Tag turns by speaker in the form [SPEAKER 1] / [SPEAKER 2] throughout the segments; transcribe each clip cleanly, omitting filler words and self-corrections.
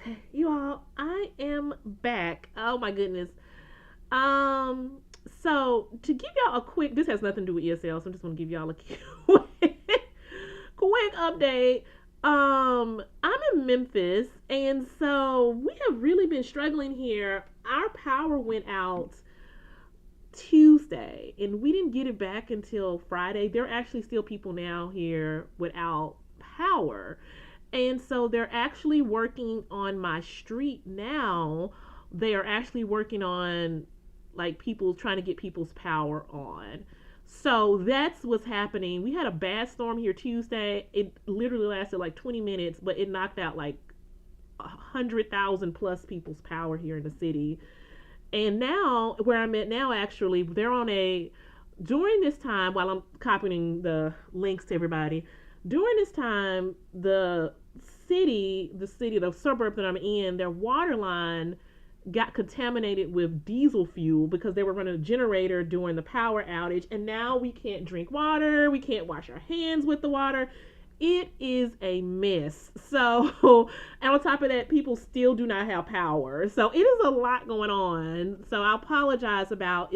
[SPEAKER 1] Okay, you all, I am back. Oh my goodness. Um, so to give y'all a quick, this has nothing to do with ESL, so I'm just gonna give y'all a quick update. I'm in Memphis, and so we have really been struggling here. Our power went out Tuesday, and we didn't get it back until Friday. There are actually still people now here without power. And so they're actually working on my street now. They are actually working on like people trying to get people's power on. So that's what's happening. We had a bad storm here Tuesday. It literally lasted like 20 minutes, but it knocked out like 100,000 plus people's power here in the city. And now, where I'm at now, actually, they're on a during this time while I'm copying the links to everybody. During this time, the suburb that I'm in, their water line got contaminated with diesel fuel because they were running a generator during the power outage, and now we can't drink water, we can't wash our hands with the water. It is a mess. So, and on top of that, people still do not have power. So it is a lot going on. So I apologize about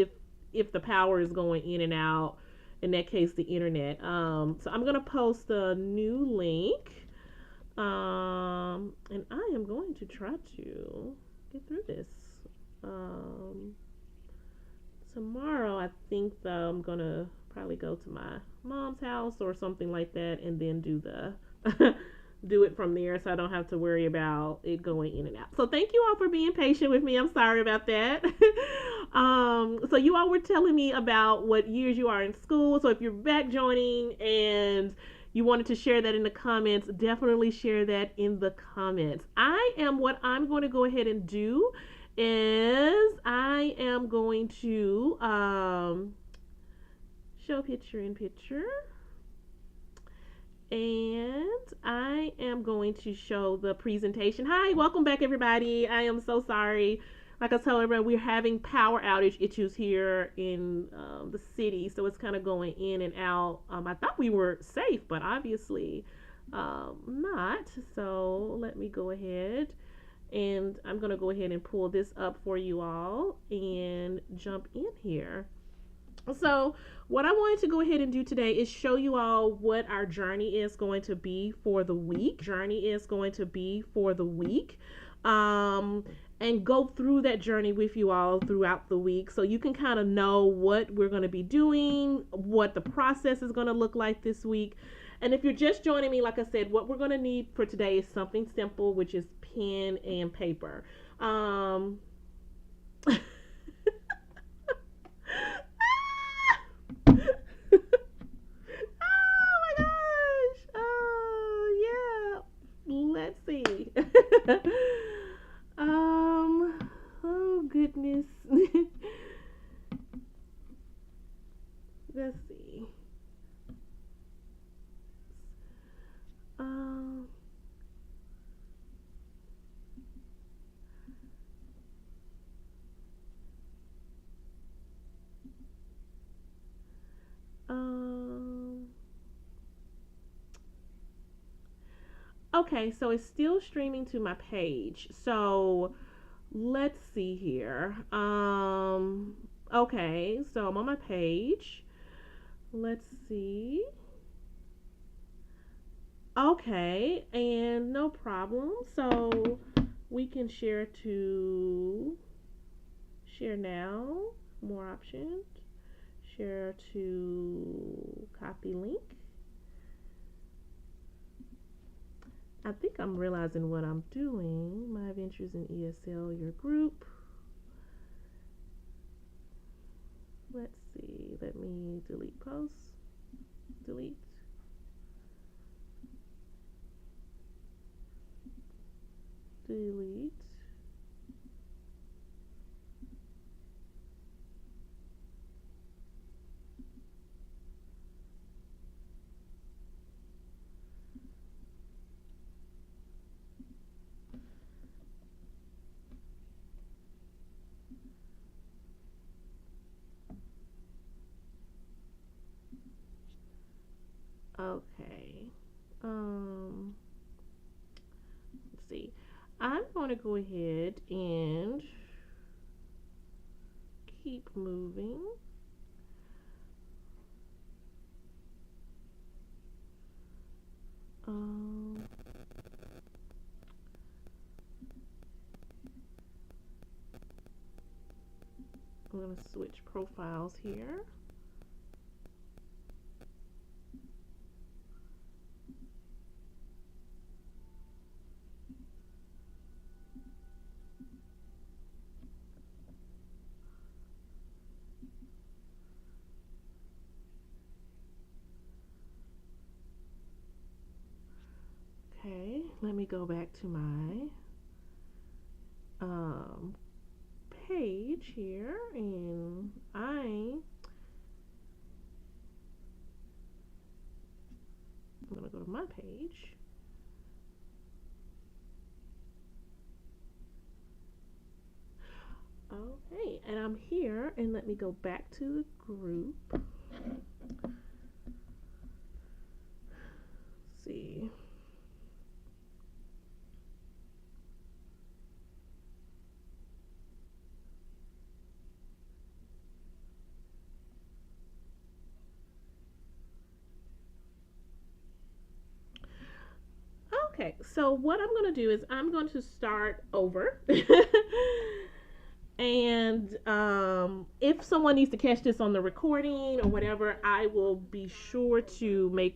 [SPEAKER 1] if the power is going in and out. In that case, the internet. So I'm gonna post a new link. And I am going to try to get through this. Um, Tomorrow, I think though I'm gonna probably go to my mom's house or something like that, and then do the do it from there, so I don't have to worry about it going in and out. So thank you all for being patient with me. I'm sorry about that. So you all were telling me about what years you are in school. So if you're back joining and you wanted to share that in the comments, definitely share that in the comments. What I'm going to go ahead and do is I am going to show picture in picture, and I am going to show the presentation. Hi, welcome back everybody. I am so sorry. Like I told everybody, we're having power outage issues here in the city, so it's kind of going in and out. I thought we were safe, but obviously not. So let me go ahead, and I'm going to go ahead and pull this up for you all and jump in here. So, what I wanted to go ahead and do today is show you all what our journey is going to be for the week. Um, and go through that journey with you all throughout the week so you can kind of know what we're going to be doing, what the process is going to look like this week. And if you're just joining me, like I said, what we're going to need for today is something simple, which is pen and paper. Oh my gosh. Oh yeah. Let's see. Oh goodness. Let's see. Um um okay, so it's still streaming to my page. So let's see here. Okay, so I'm on my page. Let's see. Okay, and no problem. So we can share now. More options. Share to copy link. I think I'm realizing what I'm doing. My Adventures in ESL, your group. Let's see. Let me delete posts. Delete. Delete. Okay. Let's see. I'm going to go ahead and keep moving. Um, I'm going to switch profiles here. Okay, let me go back to my um, page here, and I'm going to go to my page. Okay, and I'm here, and let me go back to the group. Let's see. Okay, so what I'm going to do is I'm going to start over. And if someone needs to catch this on the recording or whatever, I will be sure to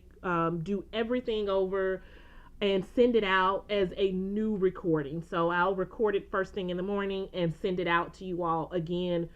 [SPEAKER 1] do everything over and send it out as a new recording. So I'll record it first thing in the morning and send it out to you all again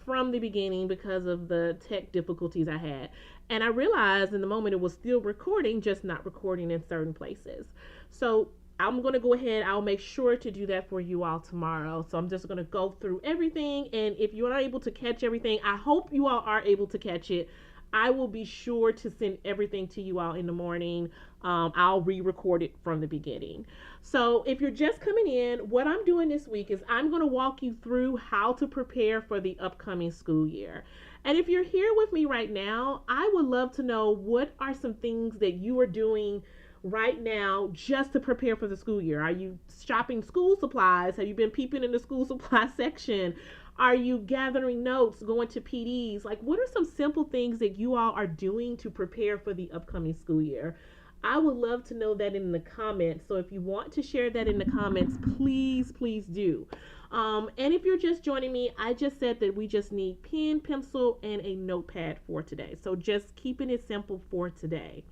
[SPEAKER 1] from the beginning because of the tech difficulties I had. And I realized in the moment it was still recording, just not recording in certain places. So I'm going to go ahead. I'll make sure to do that for you all tomorrow. So I'm just going to go through everything. And if you're not able to catch everything, I hope you all are able to catch it. I will be sure to send everything to you all in the morning. I'll re-record it from the beginning. So if you're just coming in, what I'm doing this week is I'm going to walk you through how to prepare for the upcoming school year. And if you're here with me right now, I would love to know what are some things that you are doing right now just to prepare for the school year. Are you shopping school supplies? Have you been peeping in the school supply section? Are you gathering notes, going to PDs? Like, what are some simple things that you all are doing to prepare for the upcoming school year? I would love to know that in the comments. So if you want to share that in the comments, please, please do. And if you're just joining me, I just said that we just need pen, pencil, and a notepad for today. So just keeping it simple for today.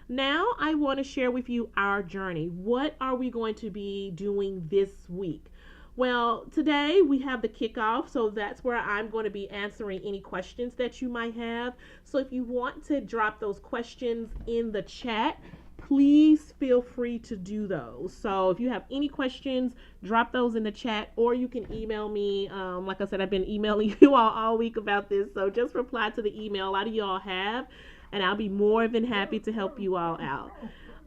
[SPEAKER 1] Now I want to share with you our journey. What are we going to be doing this week? Well, today we have the kickoff, so that's where I'm going to be answering any questions that you might have. So if you want to drop those questions in the chat, please feel free to do those. So if you have any questions, drop those in the chat, or you can email me. Like I said, I've been emailing you all week about this, so just reply to the email. A lot of y'all have, and I'll be more than happy to help you all out.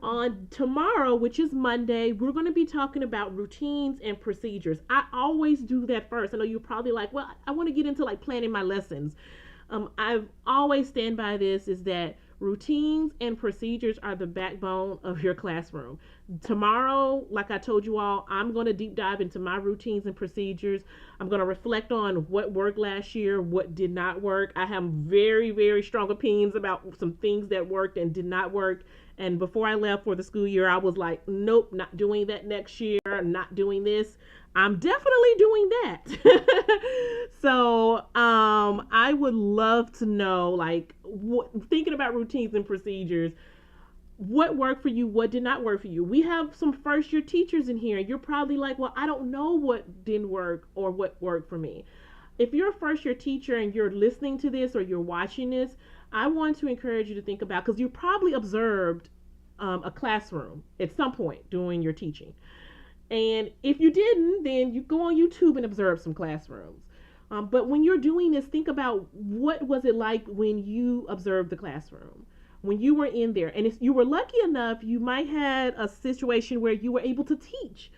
[SPEAKER 1] On tomorrow, which is Monday, we're going to be talking about routines and procedures. I always do that first. I know you're probably like, well, I want to get into like planning my lessons. I've always stand by this is that routines and procedures are the backbone of your classroom. Tomorrow, like I told you all, I'm going to deep dive into my routines and procedures. I'm going to reflect on what worked last year, what did not work. I have very, very strong opinions about some things that worked and did not work. And before I left for the school year, I was like, nope, not doing that next year, not doing this. I'm definitely doing that. So I would love to know, like, thinking about routines and procedures, what worked for you, what did not work for you. We have some first year teachers in here, and you're probably like, well, I don't know what didn't work or what worked for me. If you're a first year teacher and you're listening to this or you're watching this, I want to encourage you to think about, because you probably observed a classroom at some point during your teaching. And if you didn't, then you go on YouTube and observe some classrooms. But when you're doing this, think about what was it like when you observed the classroom, when you were in there. And if you were lucky enough, you might had a situation where you were able to teach,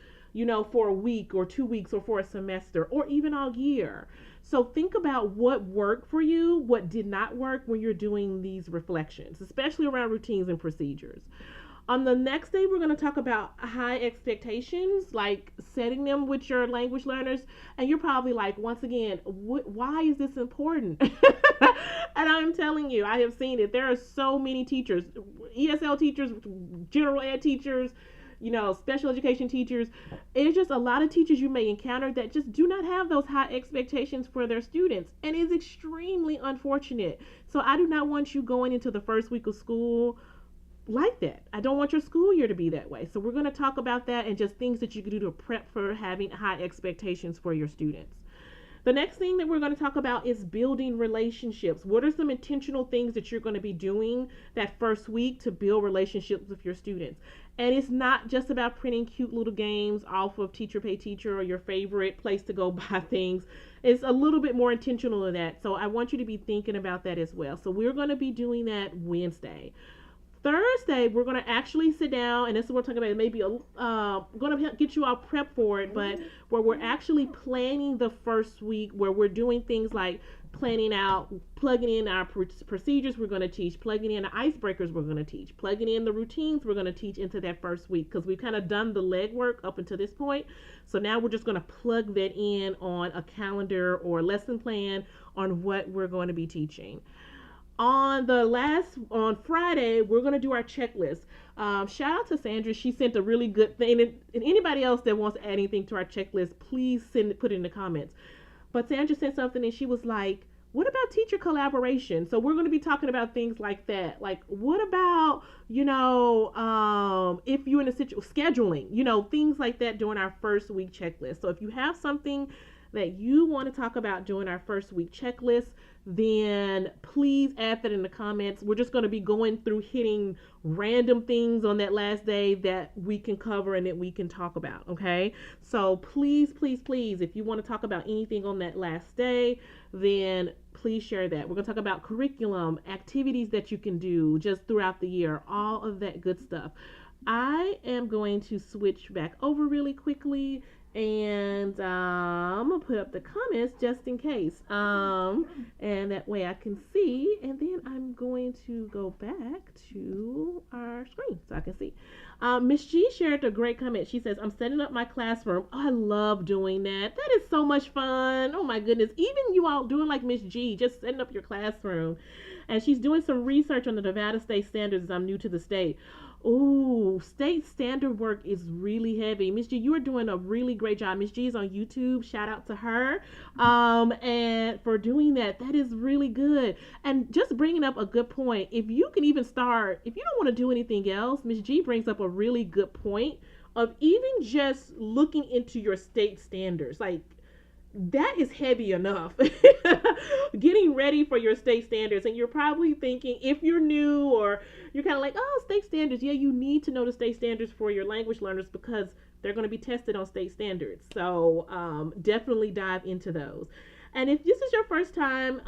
[SPEAKER 1] for a week or 2 weeks or for a semester or even all year. So think about what worked for you, what did not work when you're doing these reflections, especially around routines and procedures. On the next day, we're going to talk about high expectations, like setting them with your language learners. And you're probably like, once again, why is this important? And I'm telling you, I have seen it. There are so many teachers, ESL teachers, general ed teachers, special education teachers. It's just a lot of teachers you may encounter that just do not have those high expectations for their students. And it's extremely unfortunate. So I do not want you going into the first week of school like that. I don't want your school year to be that way. So we're going to talk about that and just things that you can do to prep for having high expectations for your students. The next thing that we're going to talk about is building relationships. What are some intentional things that you're going to be doing that first week to build relationships with your students? And it's not just about printing cute little games off of Teacher Pay Teacher or your favorite place to go buy things. It's a little bit more intentional than that. So I want you to be thinking about that as well. So we're going to be doing that Wednesday. Thursday, we're going to actually sit down, and this is what we're talking about. Maybe going to get you all prepped for it, but where we're actually planning the first week, where we're doing things like planning out, plugging in our procedures we're going to teach, plugging in the icebreakers we're going to teach, plugging in the routines we're going to teach into that first week, because we've kind of done the legwork up until this point. So now we're just going to plug that in on a calendar or a lesson plan on what we're going to be teaching. On Friday, we're going to do our checklist. Shout out to Sandra. She sent a really good thing. And anybody else that wants to add anything to our checklist, please put it in the comments. But Sandra sent something and she was like, what about teacher collaboration? So we're going to be talking about things like that. Like, what about, if you're in a situation, scheduling, things like that during our first week checklist. So if you have something that you want to talk about during our first week checklist, then please add that in the comments. We're just going to be going through hitting random things on that last day that we can cover and that we can talk about. Okay. So please, please, please, if you want to talk about anything on that last day, then please share that. We're going to talk about curriculum, activities that you can do just throughout the year, all of that good stuff. I am going to switch back over really quickly, and I'm gonna put up the comments just in case, and that way I can see, and then I'm going to go back to our screen so I can see. Miss G shared a great comment. She says, I'm setting up my classroom. Oh, I love doing that. That is so much fun. Oh my goodness. Even you all doing like Miss G, just setting up your classroom. And she's doing some research on the Nevada state standards. I'm new to the state. Oh, state standard work is really heavy. Miss G, you are doing a really great job. Miss G is on YouTube. Shout out to her. And for doing that, that is really good. And just bringing up a good point. If you can even start, if you don't want to do anything else, Miss G brings up a really good point of even just looking into your state standards. Like, that is heavy enough. Getting ready for your state standards. And you're probably thinking, if you're new or you're kind of like, oh, state standards. Yeah, you need to know the state standards for your language learners because they're going to be tested on state standards. So definitely dive into those. And if this is your first time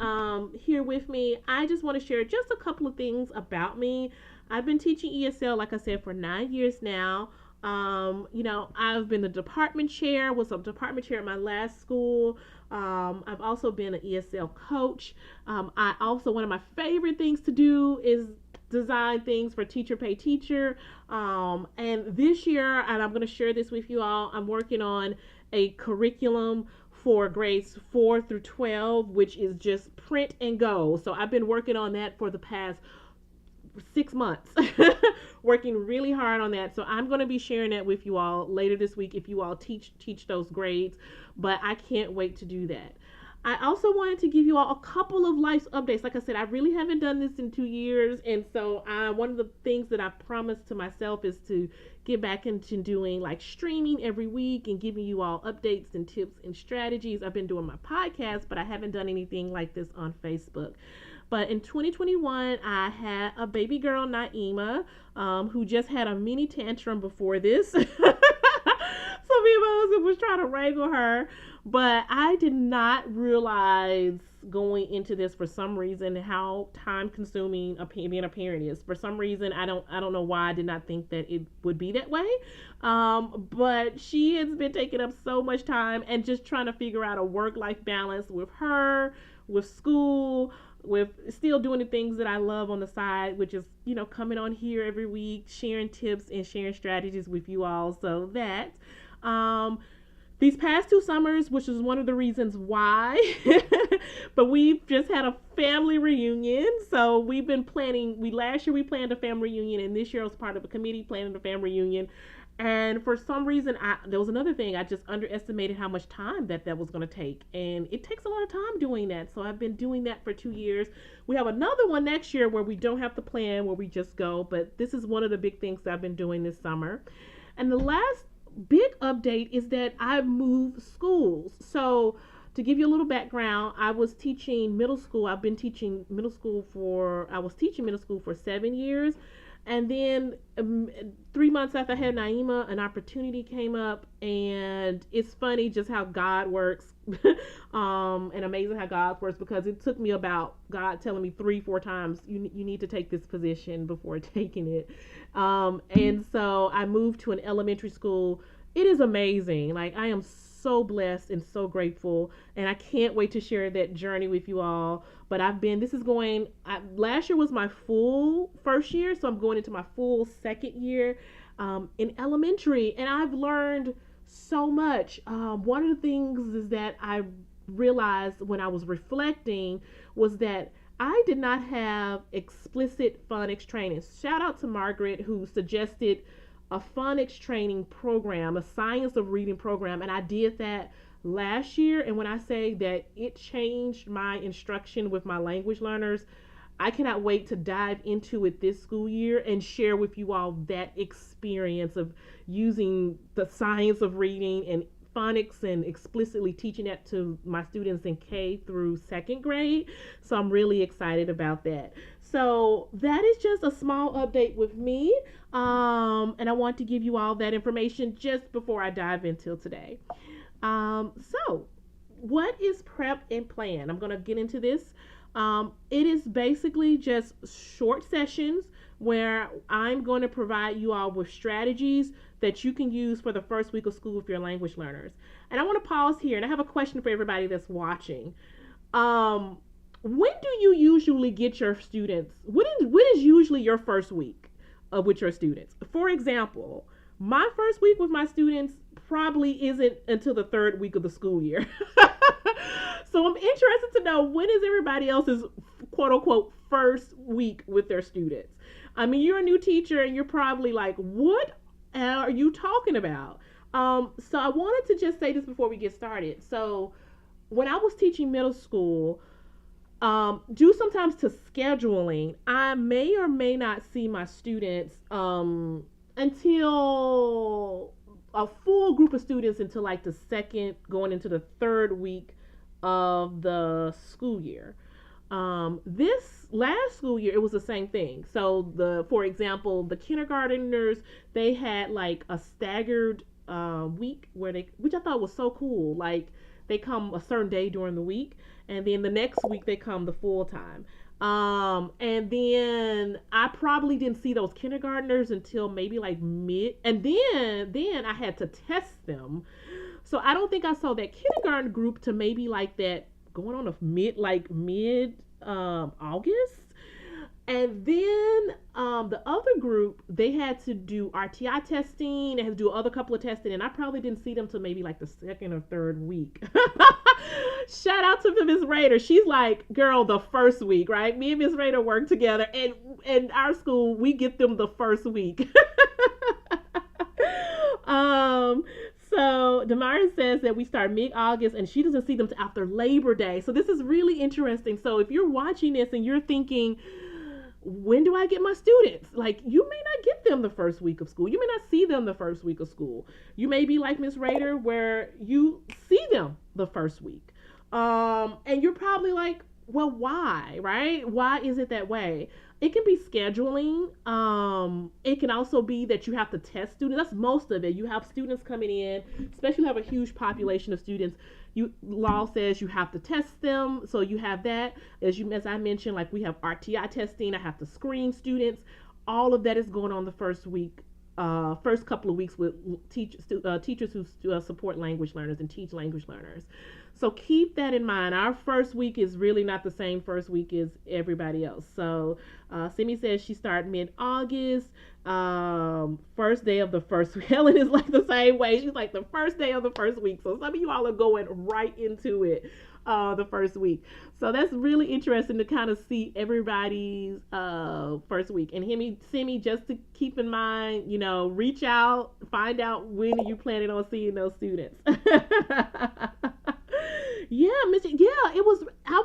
[SPEAKER 1] here with me, I just want to share just a couple of things about me. I've been teaching ESL, like I said, for 9 years now. I've been the department chair, was a department chair at my last school. I've also been an ESL coach. I also, one of my favorite things to do is design things for Teacher Pay Teacher. And this year, and I'm going to share this with you all, I'm working on a curriculum for grades 4 through 12, which is just print and go. So I've been working on that for the past 6 months, working really hard on that. So I'm going to be sharing that with you all later this week if you all teach those grades, but I can't wait to do that. I also wanted to give you all a couple of life updates. Like I said, I really haven't done this in 2 years, and so one of the things that I promised to myself is to get back into doing like streaming every week and giving you all updates and tips and strategies. I've been doing my podcast, but I haven't done anything like this on Facebook. But in 2021, I had a baby girl, Naima, who just had a mini tantrum before this. So me and my husband was trying to wrangle her, but I did not realize going into this for some reason how time consuming being a parent is. For some reason, I don't know why I did not think that it would be that way. But she has been taking up so much time and just trying to figure out a work-life balance with her, with school, with still doing the things that I love on the side, which is, coming on here every week, sharing tips and sharing strategies with you all. So that, um, these past 2 summers, which is one of the reasons why, but we've just had a family reunion. So we've been planning. Last year we planned a family reunion, and this year I was part of a committee planning a family reunion. And for some reason, there was another thing. I just underestimated how much time that was going to take, and it takes a lot of time doing that. So I've been doing that for 2 years. We have another one next year where we don't have to plan, where we just go. But this is one of the big things that I've been doing this summer. And the last big update is that I've moved schools. So to give you a little background, I was teaching middle school. I've been teaching middle school I was teaching middle school for 7 years. And then 3 months after I had Naima, an opportunity came up, and it's funny just how God works, and amazing how God works, because it took me about God telling me 3-4 times, you need to take this position before taking it. And so I moved to an elementary school. It is amazing. Like, I am so blessed and so grateful, and I can't wait to share that journey with you all. But last year was my full first year, so I'm going into my full second year in elementary, and I've learned so much. One of the things is that I realized when I was reflecting was that I did not have explicit phonics training. Shout out to Margaret, who suggested a phonics training program, a science of reading program, and I did that last year. And when I say that it changed my instruction with my language learners, I cannot wait to dive into it this school year and share with you all that experience of using the science of reading and phonics and explicitly teaching that to my students in K through second grade. So I'm really excited about that. So that is just a small update with me. And I want to give you all that information just before I dive into today. So what is prep and plan? I'm going to get into this. It is basically just short sessions where I'm going to provide you all with strategies that you can use for the first week of school with your language learners. And I want to pause here, and I have a question for everybody that's watching. When do you usually get your students? When is usually your first week with your students? For example, my first week with my students probably isn't until the third week of the school year. So I'm interested to know, when is everybody else's quote unquote first week with their students? I mean, you're a new teacher and you're probably like, what are you talking about? So I wanted to just say this before we get started. So when I was teaching middle school, due sometimes to scheduling, I may or may not see my students until a full group of students until like the second, going into the third week of the school year. This last school year, it was the same thing. So for example, the kindergarteners, they had like a staggered week which I thought was so cool. Like, they come a certain day during the week, and then the next week they come the full time. And then I probably didn't see those kindergartners until maybe like mid, and then I had to test them. So I don't think I saw that kindergarten group to maybe like that going on mid August. And then the other group, they had to do RTI testing, they had to do other couple of testing, and I probably didn't see them till maybe like the second or third week. Shout out to Miss Rader. She's like, girl, the first week, right? Me and Miss Rader work together, and in our school, we get them the first week. So Damaris says that we start mid-August, and she doesn't see them till after Labor Day. So this is really interesting. So if you're watching this and you're thinking, when do I get my students? Like, you may not get them the first week of school. You may not see them the first week of school. You may be like Miss Rader, where you see them the first week. And you're probably like, well, why, right? Why is it that way? It can be scheduling. It can also be that you have to test students. That's most of it. You have students coming in, especially have a huge population of students. Law says you have to test them. So you have that. As I mentioned, like, we have RTI testing. I have to screen students. All of that is going on the first week first couple of weeks with teachers who support language learners and teach language learners. So keep that in mind. Our first week is really not the same first week as everybody else. So Simi says she started mid-August. First day of the first week. Helen is like the same way. She's like the first day of the first week. So some of you all are going right into it the first week. So that's really interesting to kind of see everybody's first week. And Simi, just to keep in mind, reach out, find out when are you planning on seeing those students. Yeah, yeah, I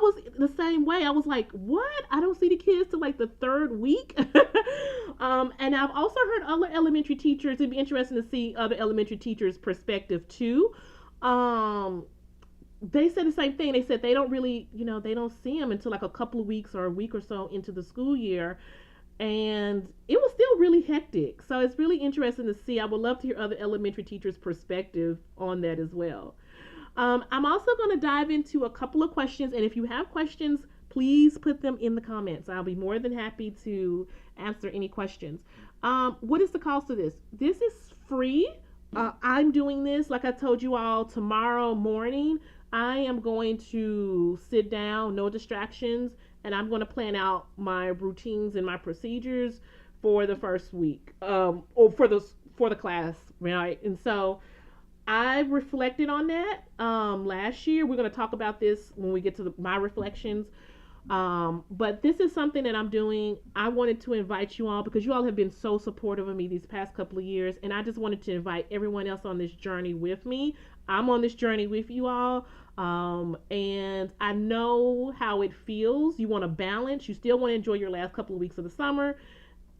[SPEAKER 1] was the same way. I was like, what? I don't see the kids till like the third week. And I've also heard other elementary teachers. It'd be interesting to see other elementary teachers' perspective too. They said the same thing. They said they don't really, they don't see them until like a couple of weeks or a week or so into the school year. And it was still really hectic. So it's really interesting to see. I would love to hear other elementary teachers' perspective on that as well. I'm also going to dive into a couple of questions. And if you have questions, please put them in the comments. I'll be more than happy to answer any questions. What is the cost of this? This is free. I'm doing this, like I told you all, tomorrow morning. I am going to sit down, no distractions, and I'm going to plan out my routines and my procedures for the first week, or for the class, right? And so I reflected on that last year. We're going to talk about this when we get to my reflections. But this is something that I'm doing. I wanted to invite you all because you all have been so supportive of me these past couple of years. And I just wanted to invite everyone else on this journey with me. I'm on this journey with you all. And I know how it feels. You want to balance. You still want to enjoy your last couple of weeks of the summer.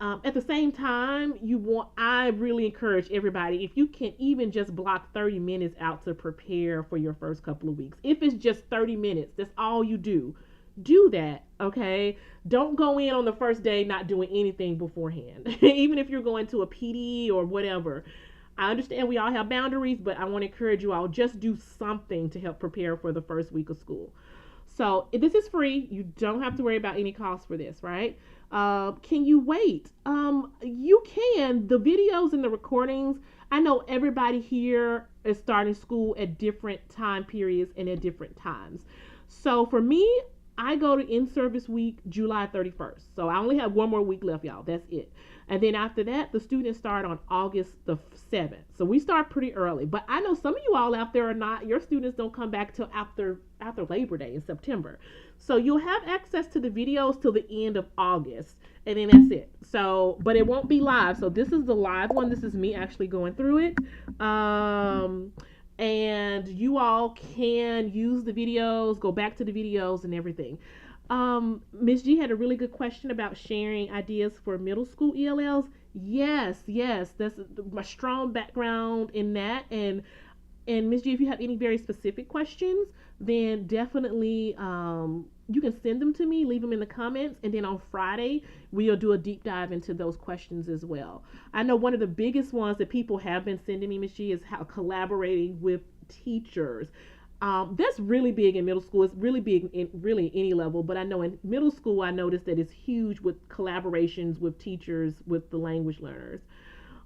[SPEAKER 1] At the same time, I really encourage everybody, if you can even just block 30 minutes out to prepare for your first couple of weeks. If it's just 30 minutes, that's all you do that, okay? Don't go in on the first day not doing anything beforehand. Even if you're going to a PD or whatever. I understand we all have boundaries, but I want to encourage you all, just do something to help prepare for the first week of school. So this is free. You don't have to worry about any cost for this, right? Can you wait? You can. The videos and the recordings, I know everybody here is starting school at different time periods and at different times. So for me, I go to in-service week July 31st. So I only have one more week left, y'all. That's it. And then after that, the students start on August the 7th. So we start pretty early. But I know some of you all out there are not, your students don't come back till after Labor Day in September. So you'll have access to the videos till the end of August. And then that's it. So, but it won't be live. So this is the live one. This is me actually going through it. And you all can use the videos, go back to the videos and everything. Ms. G had a really good question about sharing ideas for middle school ELLs. Yes, that's my strong background in that. And Ms. G, if you have any very specific questions, then definitely you can send them to me, leave them in the comments, and then on Friday we'll do a deep dive into those questions as well. I know one of the biggest ones that people have been sending me, Ms. G, is how collaborating with teachers. That's really big in middle school. It's really big in really any level, but I know in middle school I noticed that it's huge with collaborations with teachers, with the language learners.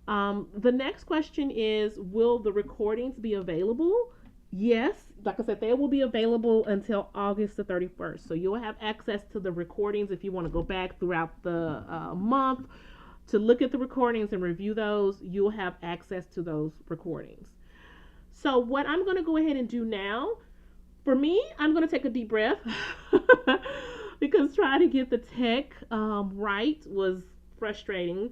[SPEAKER 1] The next question is, will the recordings be available? Yes, like I said, they will be available until August the 31st. So you'll have access to the recordings if you want to go back throughout the month to look at the recordings and review those. You'll have access to those recordings. So what I'm going to go ahead and do now, for me, I'm going to take a deep breath because trying to get the tech right was frustrating.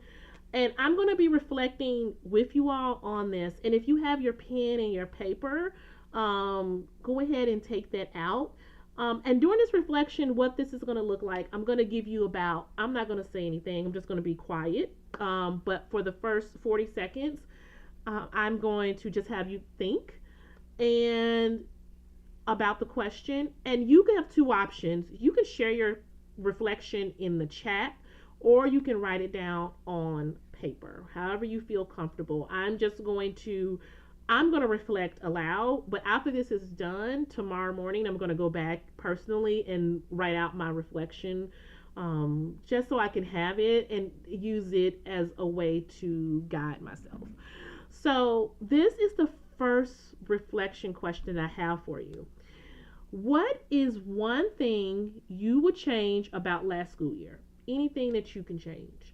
[SPEAKER 1] And I'm going to be reflecting with you all on this. And if you have your pen and your paper, go ahead and take that out. And during this reflection, what this is going to look like, I'm going to give you I'm not going to say anything. I'm just going to be quiet. But for the first 40 seconds, I'm going to just have you think and about the question. And you can have two options. You can share your reflection in the chat, or you can write it down on paper, however you feel comfortable. I'm going to reflect aloud, but after this is done, tomorrow morning, I'm going to go back personally and write out my reflection just so I can have it and use it as a way to guide myself. So, this is the first reflection question I have for you. What is one thing you would change about last school year? Anything that you can change.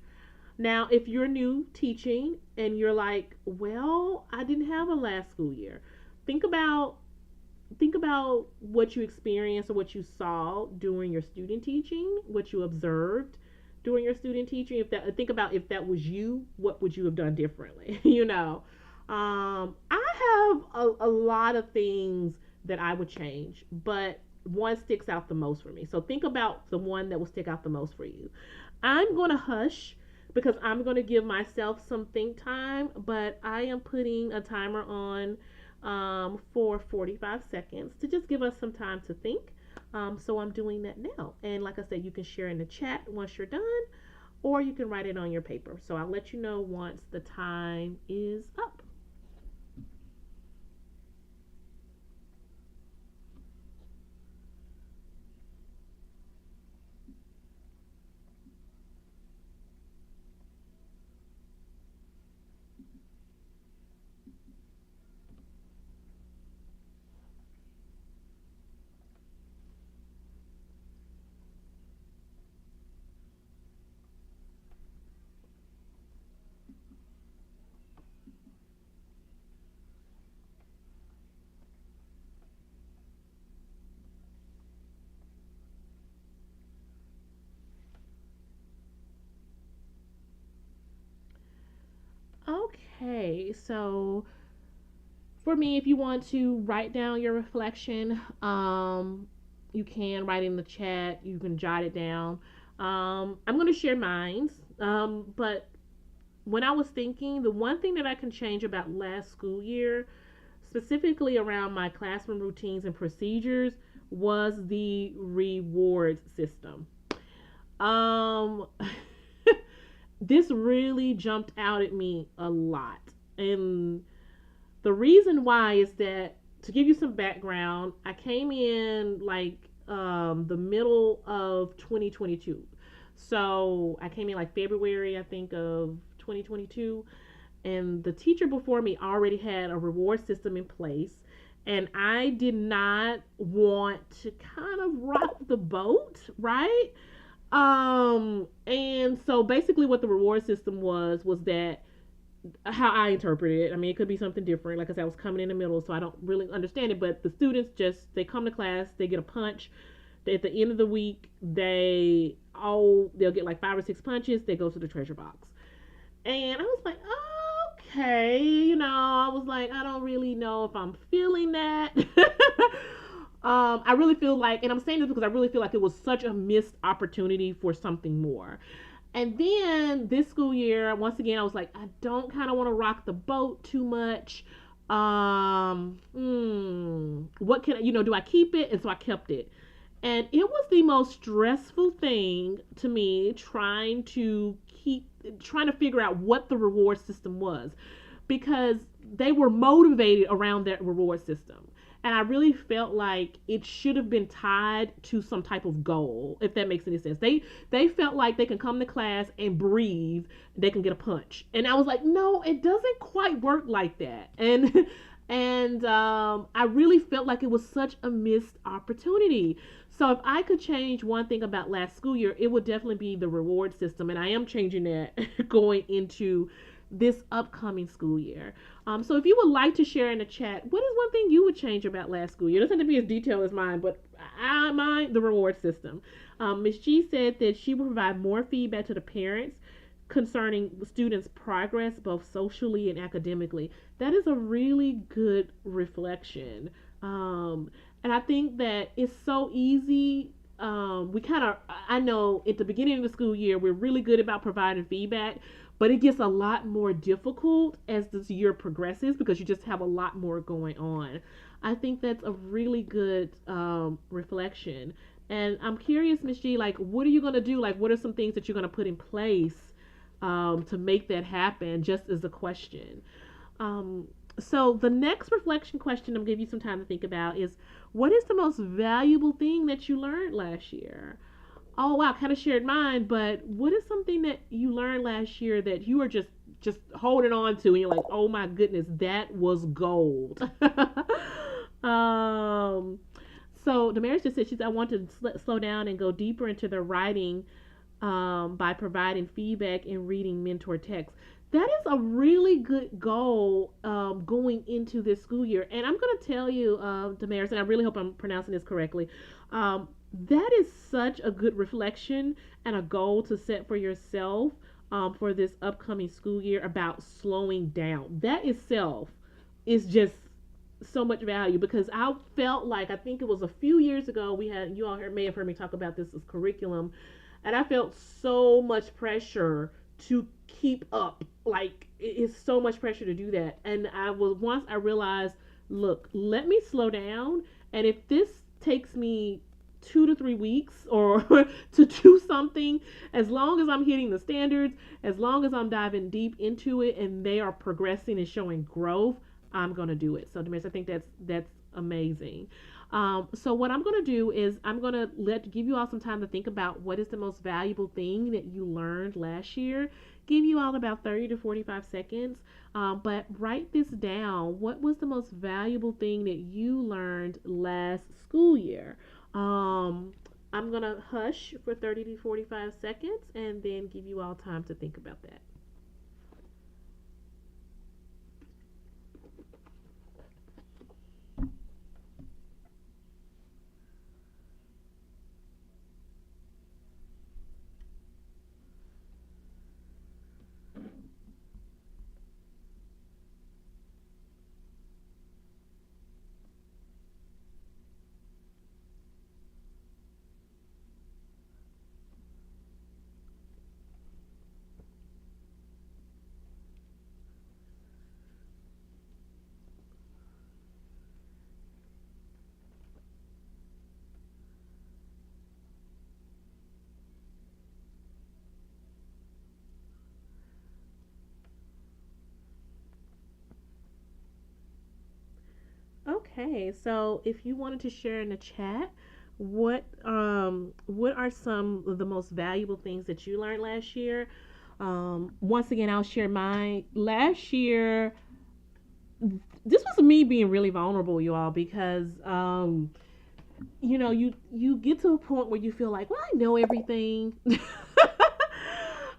[SPEAKER 1] Now, if you're new teaching and you're like, well, I didn't have a last school year, think about what you experienced or what you saw during your student teaching, what you observed during your student teaching. If that, think about if that was you, what would you have done differently? I have a lot of things that I would change, but one sticks out the most for me. So think about the one that will stick out the most for you. I'm going to hush because I'm going to give myself some think time, but I am putting a timer on for 45 seconds to just give us some time to think. So I'm doing that now. And like I said, you can share in the chat once you're done, or you can write it on your paper. So I'll let you know once the time is up. Okay, so for me, if you want to write down your reflection, you can write in the chat. You can jot it down. I'm going to share mine. But when I was thinking, the one thing that I can change about last school year, specifically around my classroom routines and procedures, was the reward system. Um, this really jumped out at me a lot. And the reason why is that, to give you some background, I came in like the middle of 2022. So I came in like February, I think, of 2022. And the teacher before me already had a reward system in place. And I did not want to kind of rock the boat, right? And so basically what the reward system was that how I interpreted it. I mean, it could be something different. Like I said, I was coming in the middle, so I don't really understand it. But the students just they come to class, they get a punch. At the end of the week, they'll get like 5 or 6 punches. They go to the treasure box, and I was like, okay, I was like, I don't really know if I'm feeling that. I really feel like, and I'm saying this because I really feel like it was such a missed opportunity for something more. And then this school year, once again, I was like, I don't kind of want to rock the boat too much. What can do I keep it? And so I kept it. And it was the most stressful thing to me trying to figure out what the reward system was, because they were motivated around that reward system. And I really felt like it should have been tied to some type of goal, if that makes any sense. They felt like they can come to class and breathe, they can get a punch. And I was like, no, it doesn't quite work like that. And I really felt like it was such a missed opportunity. So if I could change one thing about last school year, it would definitely be the reward system. And I am changing that going into this upcoming school year. So if you would like to share in the chat, what is one thing you would change about last school year? It doesn't have to be as detailed as mine, but mine, the reward system. Ms. G said that she will provide more feedback to the parents concerning students' progress, both socially and academically. That is a really good reflection. And I think that it's so easy. I know at the beginning of the school year, we're really good about providing feedback, but it gets a lot more difficult as this year progresses because you just have a lot more going on. I think that's a really good reflection. And I'm curious, Ms. G, like, what are you going to do? Like, what are some things that you're going to put in place to make that happen, just as a question? So the next reflection question I'm giving you some time to think about is, what is the most valuable thing that you learned last year? oh wow, kind of shared mine, but what is something that you learned last year that you are just holding on to and you're like, oh my goodness, that was gold. um so Damaris just said, I want to slow down and go deeper into the writing by providing feedback and reading mentor texts. That is a really good goal going into this school year. And I'm going to tell you, Damaris, and I really hope I'm pronouncing this correctly. That is such a good reflection and a goal to set for yourself for this upcoming school year about slowing down. That itself is just so much value because I felt like, I think it was a few years ago, we had, you all may have heard me talk about this as curriculum, and I felt so much pressure to keep up. Like it's so much pressure to do that. And I was, once I realized, look, let me slow down, and if this takes me 2 to 3 weeks or to do something, as long as I'm hitting the standards, as long as I'm diving deep into it and they are progressing and showing growth, I'm gonna do it. So Damaris, I think that's amazing. So what I'm gonna do is I'm gonna give you all some time to think about what is the most valuable thing that you learned last year. Give you all about 30 to 45 seconds, but write this down. What was the most valuable thing that you learned last school year? I'm gonna hush for 30 to 45 seconds and then give you all time to think about that. Okay, so if you wanted to share in the chat, what are some of the most valuable things that you learned last year? Once again, I'll share mine. Last year, this was me being really vulnerable, you all, because you get to a point where you feel like, well, I know everything.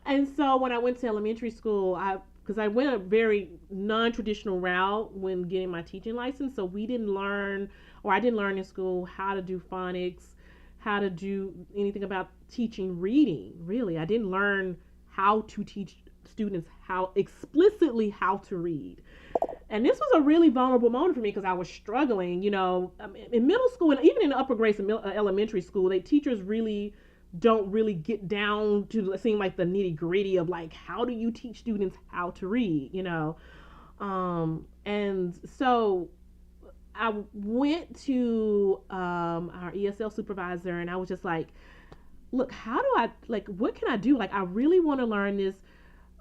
[SPEAKER 1] And so when I went to elementary school, because I went a very non-traditional route when getting my teaching license, so we didn't learn, or I didn't learn in school how to do phonics, how to do anything about teaching reading. Really, I didn't learn how to teach students how explicitly how to read. And this was a really vulnerable moment for me because I was struggling, in middle school and even in the upper grades in elementary school, teachers really don't really get down to seem like the nitty gritty of like, how do you teach students how to read. And so I went to our ESL supervisor and I was just like, look, how do I, like, what can I do? Like, I really want to learn this.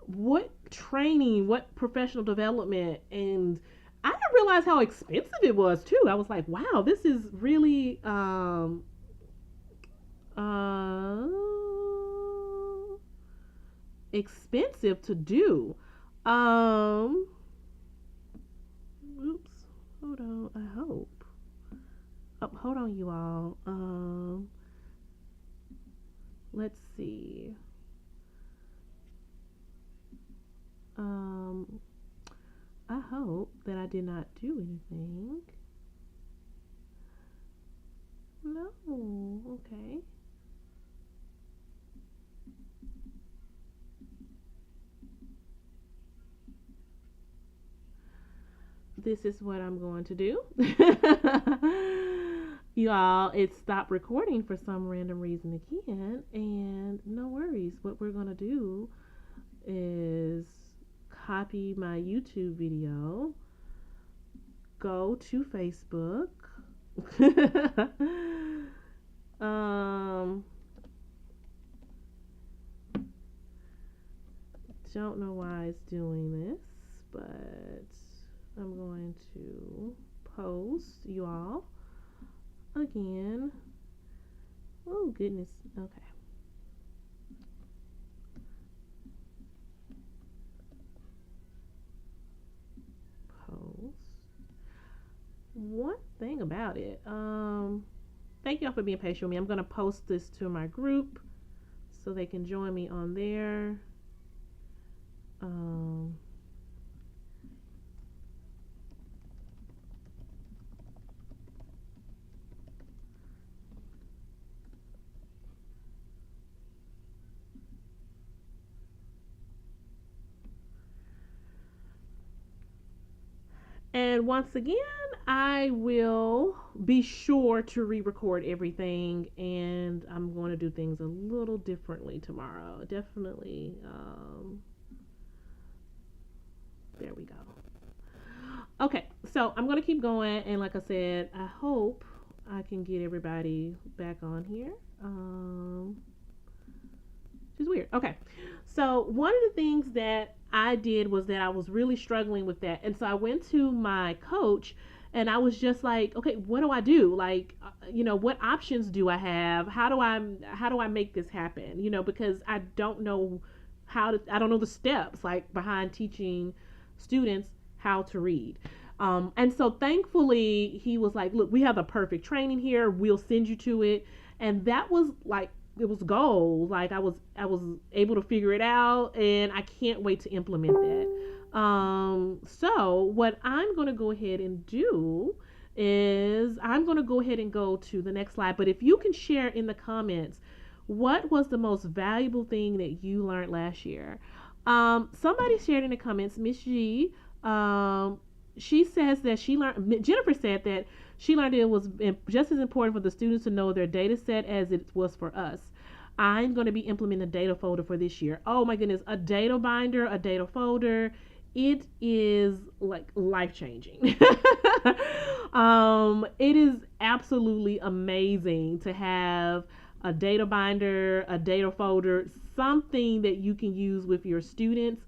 [SPEAKER 1] What training, what professional development? And I didn't realize how expensive it was too. I was like, wow, this is really uh, expensive to do. Um, oops, hold on. I hope. Oh, hold on, you all. Let's see. Um, I hope that I did not do anything. No. Okay. This is what I'm going to do. You all, it stopped recording for some random reason again, and no worries. What we're going to do is copy my YouTube video, go to Facebook. um, don't know why it's doing this, but I'm going to post you all again. Oh goodness. Okay. thing about it. Thank y'all for being patient with me. I'm gonna post this to my group so they can join me on there. Um, And once again, I will be sure to re record everything, and I'm going to do things a little differently tomorrow. Definitely. There we go. Okay, so I'm going to keep going, and like I said, I hope I can get everybody back on here. Which is weird. Okay. So one of the things that I did was that I was really struggling with that. And so I went to my coach and I was just like, okay, what do I do? Like, what options do I have? How do I make this happen? Because I don't know I don't know the steps like behind teaching students how to read. And so thankfully he was like, look, we have the perfect training here. We'll send you to it. And that was like, it was gold. Like I was able to figure it out, and I can't wait to implement that. So what I'm going to go ahead and do is I'm going to go ahead and go to the next slide. But if you can share in the comments, what was the most valuable thing that you learned last year? Somebody shared in the comments, Miss G. She says that she learned. Jennifer said that she learned it was just as important for the students to know their data set as it was for us. I'm going to be implementing a data folder for this year. Oh my goodness, a data binder, a data folder. It is like life changing. It is absolutely amazing to have a data binder, a data folder, something that you can use with your students.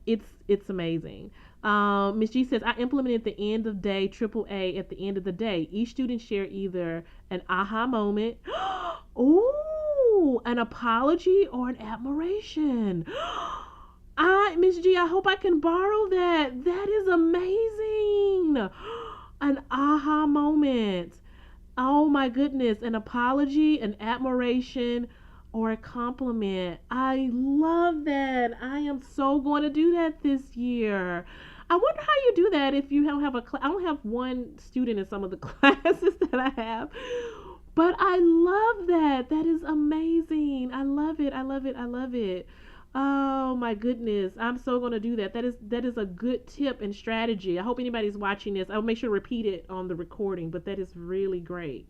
[SPEAKER 1] It's amazing. Ms. G says, I implemented the end of day AAA at the end of the day. Each student share either an aha moment, ooh, an apology, or an admiration. Miss G, I hope I can borrow that. That is amazing. An aha moment. Oh my goodness. An apology, an admiration, or a compliment. I love that. I am so going to do that this year. I wonder how you do that if you don't have I don't have one student in some of the classes that I have. But I love that. That is amazing. I love it. I love it. I love it. Oh my goodness. I'm so going to do that. That is a good tip and strategy. I hope anybody's watching this. I'll make sure to repeat it on the recording, but that is really great.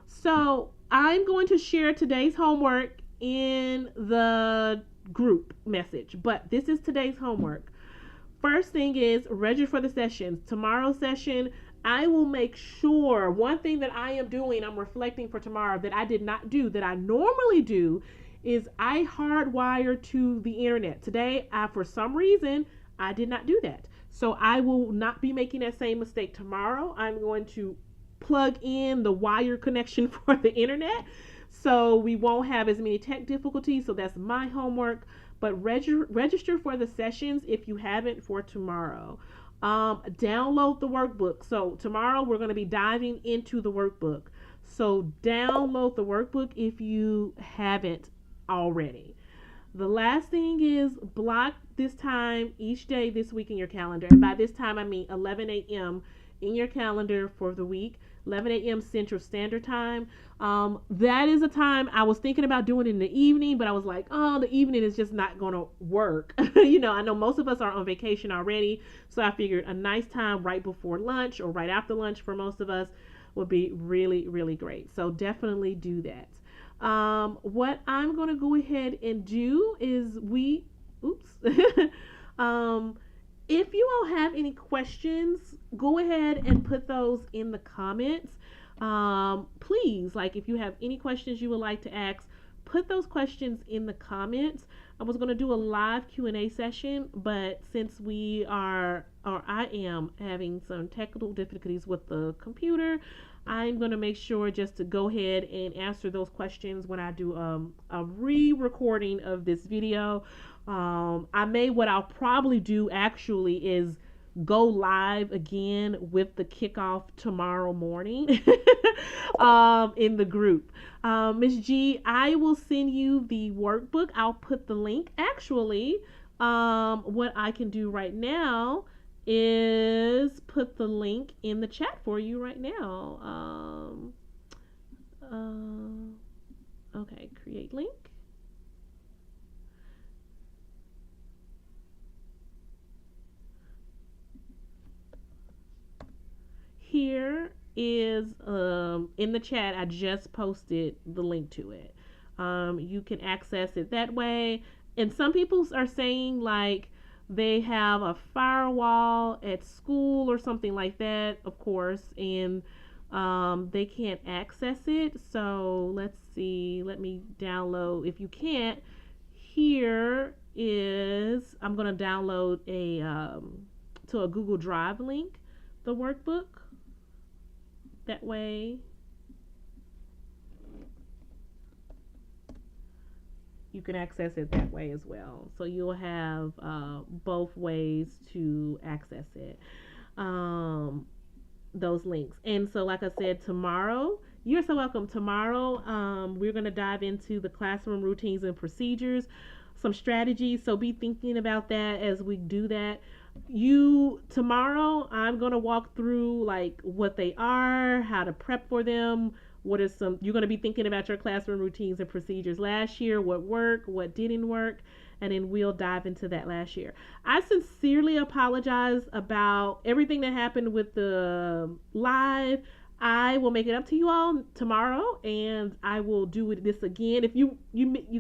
[SPEAKER 1] So, I'm going to share today's homework in the group message, but this is today's homework. First thing is register for the sessions. Tomorrow's session, I will make sure one thing that I am doing, I'm reflecting for tomorrow that I did not do that I normally do is I hardwire to the internet. Today, for some reason, I did not do that. So I will not be making that same mistake tomorrow. I'm going to plug in the wire connection for the internet so we won't have as many tech difficulties. So that's my homework. But register for the sessions if you haven't for tomorrow. Download the workbook. So tomorrow we're going to be diving into the workbook. So download the workbook if you haven't already. The last thing is block this time each day this week in your calendar. And by this time, I mean 11 a.m. in your calendar for the week. 11 a.m. Central Standard Time. That is a time I was thinking about doing in the evening, but I was like, oh, the evening is just not going to work. I know most of us are on vacation already, so I figured a nice time right before lunch or right after lunch for most of us would be really, really great. So definitely do that. What I'm going to go ahead and do is if you all have any questions, go ahead and put those in the comments. Please, like if you have any questions you would like to ask, put those questions in the comments. I was going to do a live Q&A session, but since I am having some technical difficulties with the computer, I'm going to make sure just to go ahead and answer those questions when I do a re-recording of this video. What I'll probably do actually is go live again with the kickoff tomorrow morning in the group. Miss G, I will send you the workbook. I'll put the link. Actually, what I can do right now is put the link in the chat for you right now. Okay, create link. Here is in the chat. I just posted the link to it. You can access it that way. And some people are saying like they have a firewall at school or something like that, of course, and they can't access it. So let's see. Let me download. If you can't, here is I'm gonna download a to a Google Drive link the workbook. That way you can access it that way as well. So you'll have both ways to access it. Those links. And so, like I said, tomorrow, you're so welcome. Tomorrow, we're going to dive into the classroom routines and procedures, some strategies. So be thinking about that as we do that. Tomorrow, I'm going to walk through like what they are, how to prep for them. What is some, you're going to be thinking about your classroom routines and procedures last year, what worked, what didn't work, and then we'll dive into that last year. I sincerely apologize about everything that happened with the live. I will make it up to you all tomorrow, and I will do this again. If you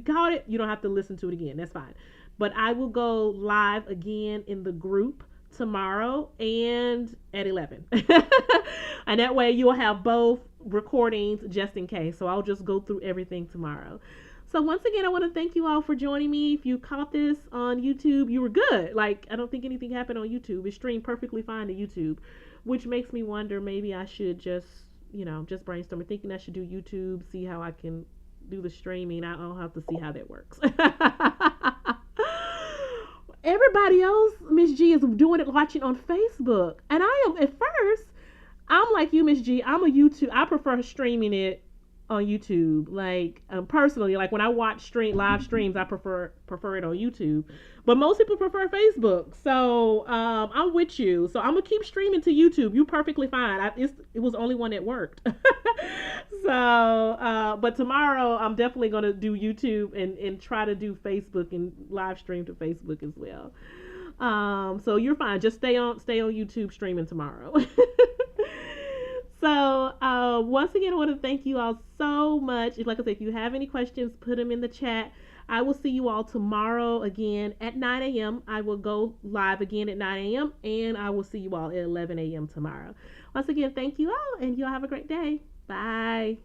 [SPEAKER 1] caught it, you don't have to listen to it again. That's fine. But I will go live again in the group tomorrow and at 11. And that way you'll have both recordings just in case. So I'll just go through everything tomorrow. So once again, I want to thank you all for joining me. If you caught this on YouTube, you were good. Like, I don't think anything happened on YouTube. It streamed perfectly fine to YouTube, which makes me wonder maybe I should just brainstorm thinking I should do YouTube, see how I can do the streaming. I'll have to see how that works. Everybody else, Miss G, is doing it watching on Facebook. And I am, at first, I'm like you, Miss G. I'm a YouTube. I prefer streaming it on YouTube. Like personally, like when I watch live streams, I prefer it on YouTube. But most people prefer Facebook. So I'm with you. So I'm gonna keep streaming to YouTube. You perfectly fine. It was the only one that worked. So, but tomorrow I'm definitely gonna do YouTube and try to do Facebook and live stream to Facebook as well. So you're fine. Just stay on YouTube streaming tomorrow. So, once again, I want to thank you all so much. Like I said, if you have any questions, put them in the chat. I will see you all tomorrow again at 9 a.m. I will go live again at 9 a.m. and I will see you all at 11 a.m. tomorrow. Once again, thank you all and y'all have a great day. Bye.